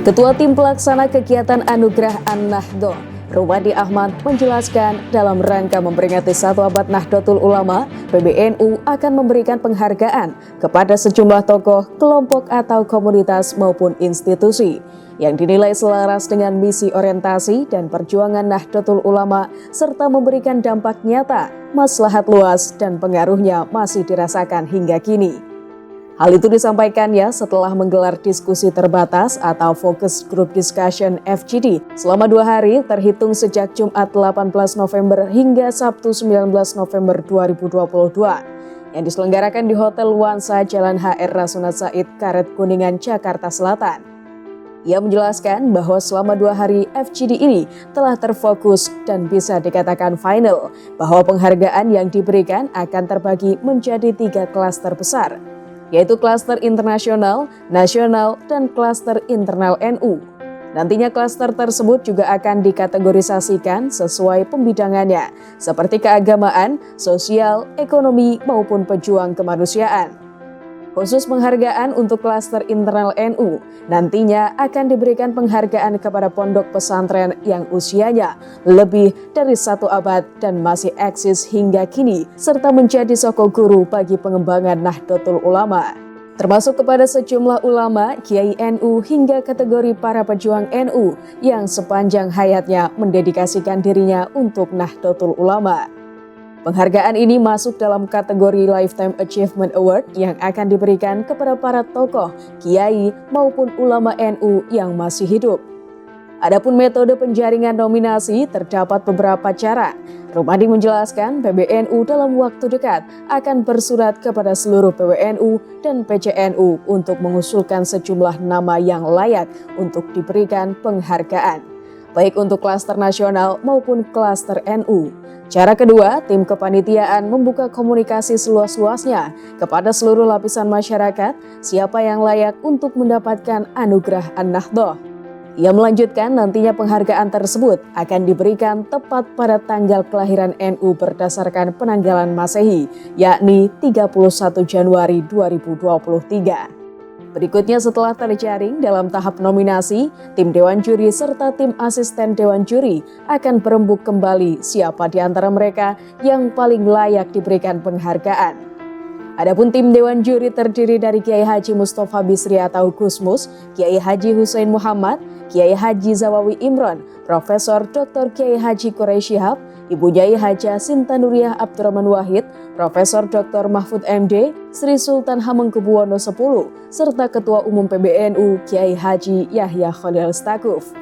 Ketua Tim Pelaksana Kegiatan Anugerah An-Nahdlatul Rumadi Ahmad menjelaskan dalam rangka memperingati 1 abad Nahdlatul Ulama, PBNU akan memberikan penghargaan kepada sejumlah tokoh, kelompok atau komunitas maupun institusi yang dinilai selaras dengan misi orientasi dan perjuangan Nahdlatul Ulama serta memberikan dampak nyata, maslahat luas dan pengaruhnya masih dirasakan hingga kini. Hal itu disampaikannya setelah menggelar diskusi terbatas atau Focus Group Discussion FGD selama 2 hari terhitung sejak Jumat 18 November hingga Sabtu 19 November 2022 yang diselenggarakan di Hotel Wansa Jalan HR Rasuna Said, Karet Kuningan, Jakarta Selatan. Ia menjelaskan bahwa selama 2 hari FGD ini telah terfokus dan bisa dikatakan final bahwa penghargaan yang diberikan akan terbagi menjadi 3 klaster besar, yaitu klaster internasional, nasional, dan klaster internal NU. Nantinya klaster tersebut juga akan dikategorisasikan sesuai pembidangannya, seperti keagamaan, sosial, ekonomi, maupun pejuang kemanusiaan. Khusus penghargaan untuk klaster internal NU, nantinya akan diberikan penghargaan kepada pondok pesantren yang usianya lebih dari 1 abad dan masih eksis hingga kini, serta menjadi sosok guru bagi pengembangan Nahdlatul Ulama. Termasuk kepada sejumlah ulama, kiai NU hingga kategori para pejuang NU yang sepanjang hayatnya mendedikasikan dirinya untuk Nahdlatul Ulama. Penghargaan ini masuk dalam kategori Lifetime Achievement Award yang akan diberikan kepada para tokoh, kiai maupun ulama NU yang masih hidup. Adapun metode penjaringan nominasi terdapat beberapa cara. Rumadi menjelaskan PBNU dalam waktu dekat akan bersurat kepada seluruh PWNU dan PCNU untuk mengusulkan sejumlah nama yang layak untuk diberikan penghargaan, baik untuk klaster nasional maupun klaster NU. Cara kedua, tim kepanitiaan membuka komunikasi seluas-luasnya kepada seluruh lapisan masyarakat siapa yang layak untuk mendapatkan anugerah An-Nahdlatul. Ia melanjutkan nantinya penghargaan tersebut akan diberikan tepat pada tanggal kelahiran NU berdasarkan penanggalan Masehi, yakni 31 Januari 2023. Berikutnya setelah terjaring dalam tahap nominasi, tim Dewan Juri serta tim asisten Dewan Juri akan berembuk kembali siapa di antara mereka yang paling layak diberikan penghargaan. Adapun tim Dewan Juri terdiri dari Kiai Haji Mustafa Bisri atau Gusmus, Kiai Haji Hussein Muhammad, Kiai Haji Zawawi Imron, Profesor Dr. Kiai Haji Quraisy Shihab, Ibu Nyai Haja Sinta Nuriyah Abdurrahman Wahid, Profesor Dr. Mahfud MD, Sri Sultan Hamengkubuwono X, serta Ketua Umum PBNU Kiai Haji Yahya Khalil Stakuf.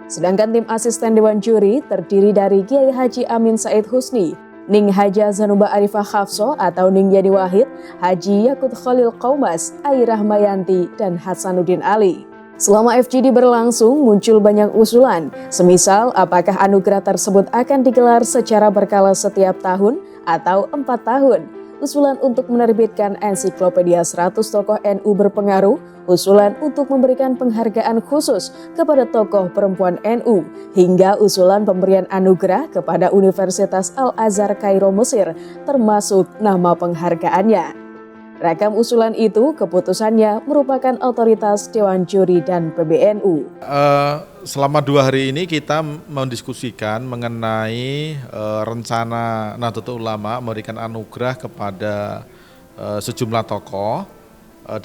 Sedangkan tim asisten Dewan Juri terdiri dari Kiai Haji Amin Said Husni, Ning Haja Zanuba Arifah Hafso atau Ning Yani Wahid, Haji Yakut Khalil Qaumas, Ai Rahmayanti, dan Hasanuddin Ali. Selama FGD berlangsung, muncul banyak usulan, semisal apakah anugerah tersebut akan digelar secara berkala setiap tahun atau 4 tahun, usulan untuk menerbitkan ensiklopedia 100 tokoh NU berpengaruh, usulan untuk memberikan penghargaan khusus kepada tokoh perempuan NU, hingga usulan pemberian anugerah kepada Universitas Al-Azhar Kairo Mesir, termasuk nama penghargaannya. Ragam usulan itu keputusannya merupakan otoritas Dewan Juri dan PBNU. Selama 2 hari ini kita mendiskusikan mengenai rencana Nahdlatul Ulama memberikan anugerah kepada sejumlah tokoh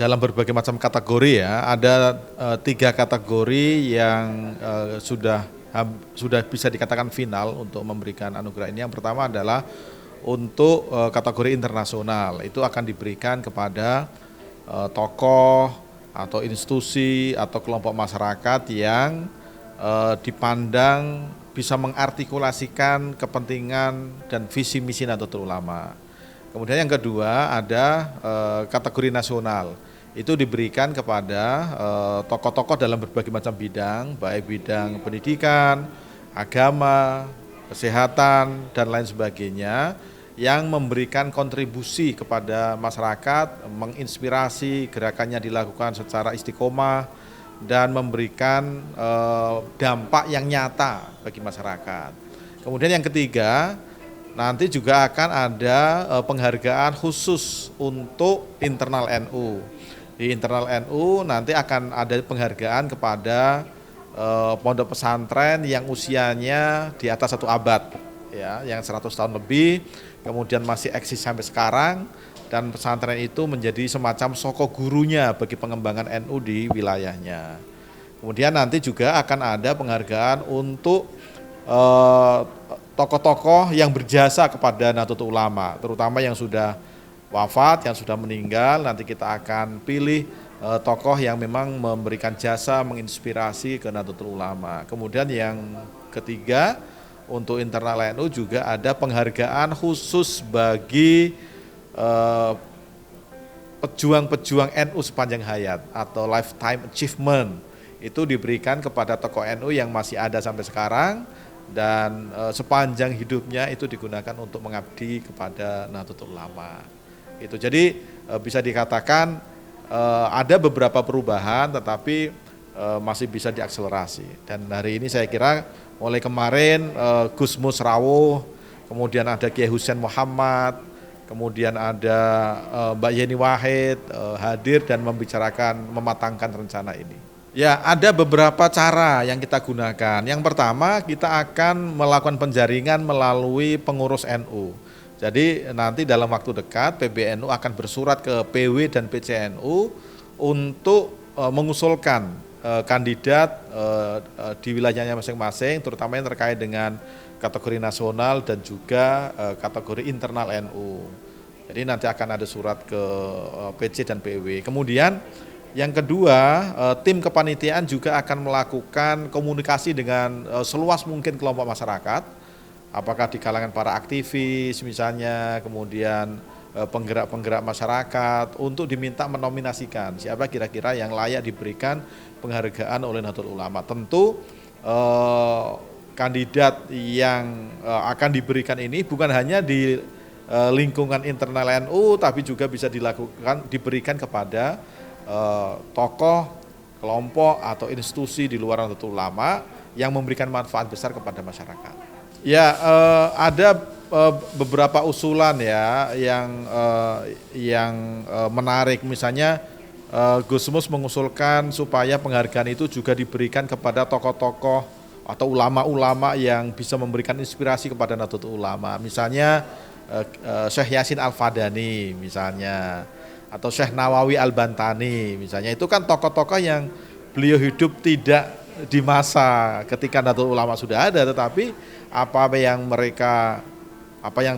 dalam berbagai macam kategori ya. Ada 3 kategori yang sudah bisa dikatakan final untuk memberikan anugerah ini. Yang pertama adalah untuk kategori internasional, itu akan diberikan kepada tokoh atau institusi atau kelompok masyarakat yang dipandang bisa mengartikulasikan kepentingan dan visi misi Nahdlatul Ulama. Kemudian yang kedua ada kategori nasional, itu diberikan kepada tokoh-tokoh dalam berbagai macam bidang, baik bidang pendidikan, agama, kesehatan, dan lain sebagainya, yang memberikan kontribusi kepada masyarakat, menginspirasi gerakannya dilakukan secara istiqomah, dan memberikan dampak yang nyata bagi masyarakat. Kemudian yang ketiga, nanti juga akan ada penghargaan khusus untuk internal NU. Di internal NU nanti akan ada penghargaan kepada pondok pesantren yang usianya di atas 1 abad, ya, yang 100 tahun lebih, kemudian masih eksis sampai sekarang, dan pesantren itu menjadi semacam soko gurunya bagi pengembangan NU di wilayahnya. Kemudian nanti juga akan ada penghargaan untuk tokoh-tokoh yang berjasa kepada Nahdlatul Ulama, terutama yang sudah wafat, yang sudah meninggal. Nanti kita akan pilih tokoh yang memang memberikan jasa, menginspirasi ke Nahdlatul Ulama. Kemudian yang ketiga, untuk internal NU juga ada penghargaan khusus bagi pejuang-pejuang NU sepanjang hayat atau lifetime achievement. Itu diberikan kepada tokoh NU yang masih ada sampai sekarang dan sepanjang hidupnya itu digunakan untuk mengabdi kepada Nahdlatul Ulama. Itu jadi bisa dikatakan ada beberapa perubahan, tetapi masih bisa diakselerasi. Dan hari ini saya kira mulai kemarin Gus Mus Rawuh, kemudian ada Kiai Husain Muhammad, kemudian ada Mbak Yeni Wahid hadir dan membicarakan, mematangkan rencana ini. Ya, ada beberapa cara yang kita gunakan. Yang pertama, kita akan melakukan penjaringan melalui pengurus NU. Jadi nanti dalam waktu dekat PBNU akan bersurat ke PW dan PCNU untuk mengusulkan kandidat di wilayahnya masing-masing, terutama yang terkait dengan kategori nasional dan juga kategori internal NU. Jadi nanti akan ada surat ke PC dan PW. Kemudian yang kedua, tim kepanitiaan juga akan melakukan komunikasi dengan seluas mungkin kelompok masyarakat, apakah di kalangan para aktivis misalnya, kemudian penggerak-penggerak masyarakat, untuk diminta menominasikan siapa kira-kira yang layak diberikan penghargaan oleh Nahdlatul Ulama. Tentu kandidat yang akan diberikan ini bukan hanya di lingkungan internal NU, tapi juga bisa diberikan kepada tokoh, kelompok atau institusi di luar Nahdlatul Ulama yang memberikan manfaat besar kepada masyarakat. Ya, ada beberapa usulan ya yang menarik. Misalnya Gus Mus mengusulkan supaya penghargaan itu juga diberikan kepada tokoh-tokoh atau ulama-ulama yang bisa memberikan inspirasi kepada Nahdlatul Ulama. Misalnya Syekh Yasin Al-Fadani misalnya, atau Syekh Nawawi Al-Bantani misalnya. Itu kan tokoh-tokoh yang beliau hidup tidak di masa ketika Nahdlatul Ulama sudah ada, tetapi apa yang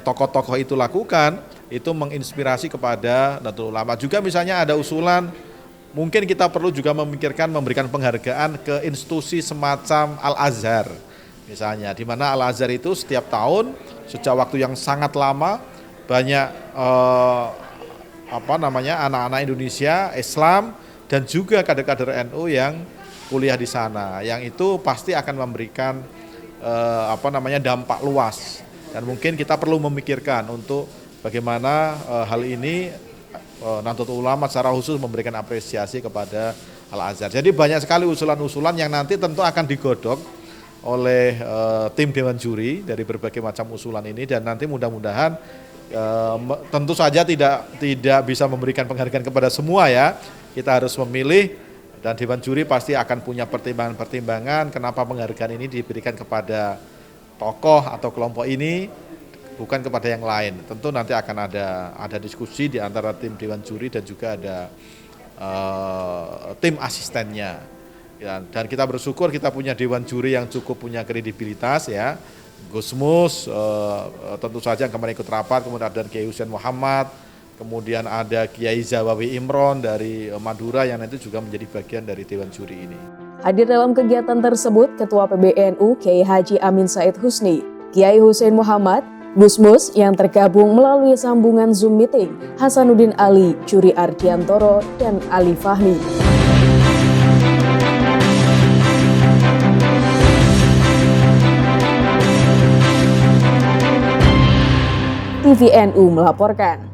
tokoh-tokoh itu lakukan itu menginspirasi kepada Nahdlatul Ulama. Juga misalnya ada usulan mungkin kita perlu juga memikirkan memberikan penghargaan ke institusi semacam Al-Azhar misalnya, di mana Al-Azhar itu setiap tahun sejak waktu yang sangat lama banyak anak-anak Indonesia Islam dan juga kader-kader NU yang kuliah di sana, yang itu pasti akan memberikan dampak luas, dan mungkin kita perlu memikirkan untuk bagaimana hal ini Nahdlatul Ulama secara khusus memberikan apresiasi kepada Al-Azhar. Jadi banyak sekali usulan-usulan yang nanti tentu akan digodok oleh tim Dewan Juri dari berbagai macam usulan ini, dan nanti mudah-mudahan tentu saja tidak bisa memberikan penghargaan kepada semua ya. Kita harus memilih, dan Dewan Juri pasti akan punya pertimbangan-pertimbangan kenapa penghargaan ini diberikan kepada tokoh atau kelompok ini, bukan kepada yang lain. Tentu nanti akan ada diskusi di antara tim Dewan Juri dan juga ada tim asistennya. Ya, dan kita bersyukur kita punya Dewan Juri yang cukup punya kredibilitas ya. Gus Mus tentu saja yang kemarin ikut rapat, kemudian ada Kiai Husain Muhammad, kemudian ada Kiai Zawawi Imron dari Madura yang nanti juga menjadi bagian dari Dewan Juri ini. Hadir dalam kegiatan tersebut Ketua PBNU Kiai Haji Amin Said Husni, Kiai Husain Muhammad, Gus Mus yang tergabung melalui sambungan Zoom meeting, Hasanuddin Ali, Curi Ardiantoro, dan Ali Fahmi. TVNU melaporkan.